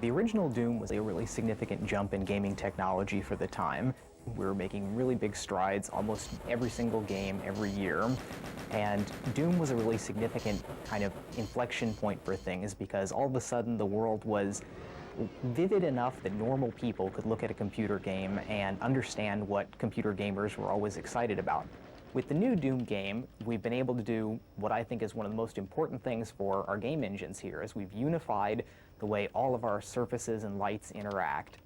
The original Doom was a really significant jump in gaming technology for the time. We were making really big strides almost every single game every year. And Doom was a really significant kind of inflection point for things because all of a sudden the world was vivid enough that normal people could look at a computer game and understand what computer gamers were always excited about. With the new Doom game, we've been able to do what I think is one of the most important things for our game engines here, is we've unified the way all of our surfaces and lights interact.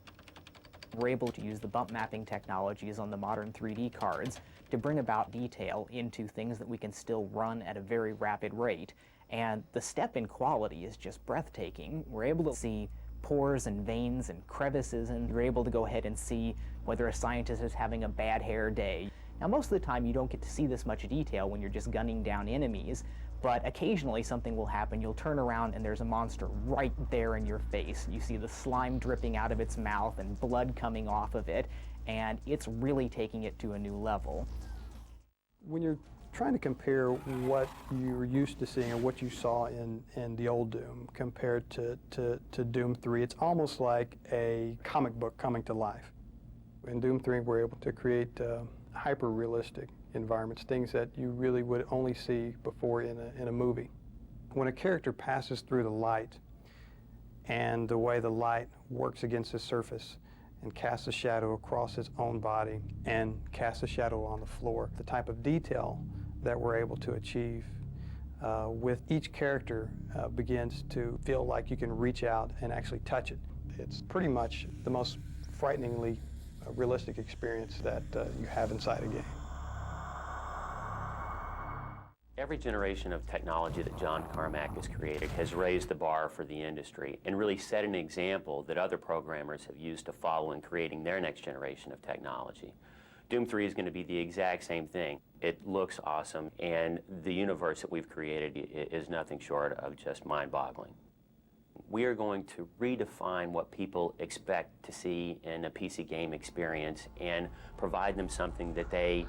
We're able to use the bump mapping technologies on the modern 3D cards to bring about detail into things that we can still run at a very rapid rate. And the step in quality is just breathtaking. We're able to see pores and veins and crevices, and you're able to go ahead and see whether a scientist is having a bad hair day. Now, most of the time you don't get to see this much detail when you're just gunning down enemies, but occasionally something will happen. You'll turn around and there's a monster right there in your face. You see the slime dripping out of its mouth and blood coming off of it, and it's really taking it to a new level. When you're trying to compare what you're used to seeing or what you saw in the old Doom compared to Doom 3, it's almost like a comic book coming to life. In Doom 3, we're able to create hyper-realistic environments, things that you really would only see before in a movie. When a character passes through the light and the way the light works against the surface and casts a shadow across its own body and casts a shadow on the floor, the type of detail that we're able to achieve with each character begins to feel like you can reach out and actually touch it. It's pretty much the most frighteningly realistic experience that you have inside a game. Every generation of technology that John Carmack has created has raised the bar for the industry and really set an example that other programmers have used to follow in creating their next generation of technology. Doom 3 is going to be the exact same thing. It looks awesome, and the universe that we've created is nothing short of just mind-boggling. We are going to redefine what people expect to see in a PC game experience and provide them something that they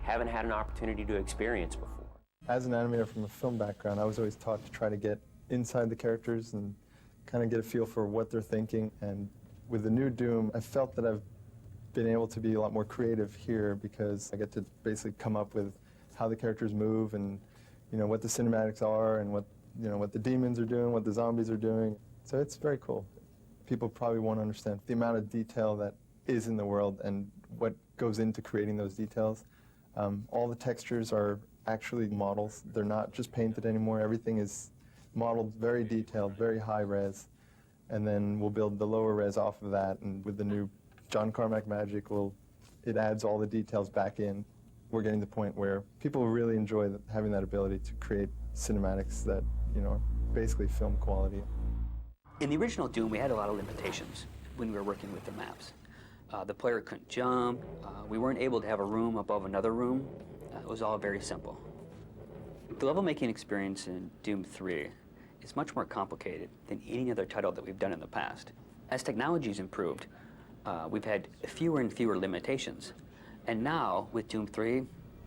haven't had an opportunity to experience before. As an animator from a film background, I was always taught to try to get inside the characters and kind of get a feel for what they're thinking. And with the new Doom, I felt that I've been able to be a lot more creative here because I get to basically come up with how the characters move and, you know, what the cinematics are and what the demons are doing, what the zombies are doing. So it's very cool. People probably won't understand the amount of detail that is in the world and what goes into creating those details. All the textures are actually models. They're not just painted anymore. Everything is modeled very detailed, very high res. And then we'll build the lower res off of that, and with the new John Carmack magic, it adds all the details back in. We're getting to the point where people really enjoy having that ability to create cinematics that, you know, are basically film quality. In the original Doom, we had a lot of limitations when we were working with the maps. The player couldn't jump. We weren't able to have a room above another room. It was all very simple. The level making experience in Doom 3 is much more complicated than any other title that we've done in the past. As technology's improved, we've had fewer and fewer limitations. And now, with Doom 3,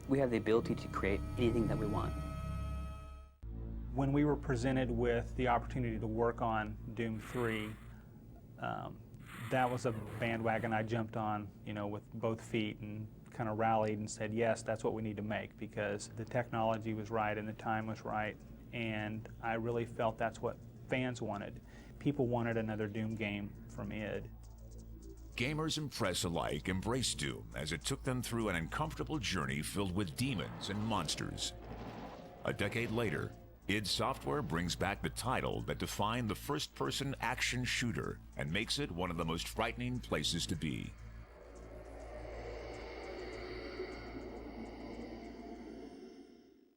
we have the ability to create anything that we want. When we were presented with the opportunity to work on Doom 3, that was a bandwagon I jumped on, you know, with both feet and kind of rallied and said, yes, that's what we need to make, because the technology was right and the time was right, and I really felt that's what fans wanted. People wanted another Doom game from id. Gamers and press alike embraced Doom as it took them through an uncomfortable journey filled with demons and monsters. A decade later, id Software brings back the title that defined the first-person action shooter and makes it one of the most frightening places to be.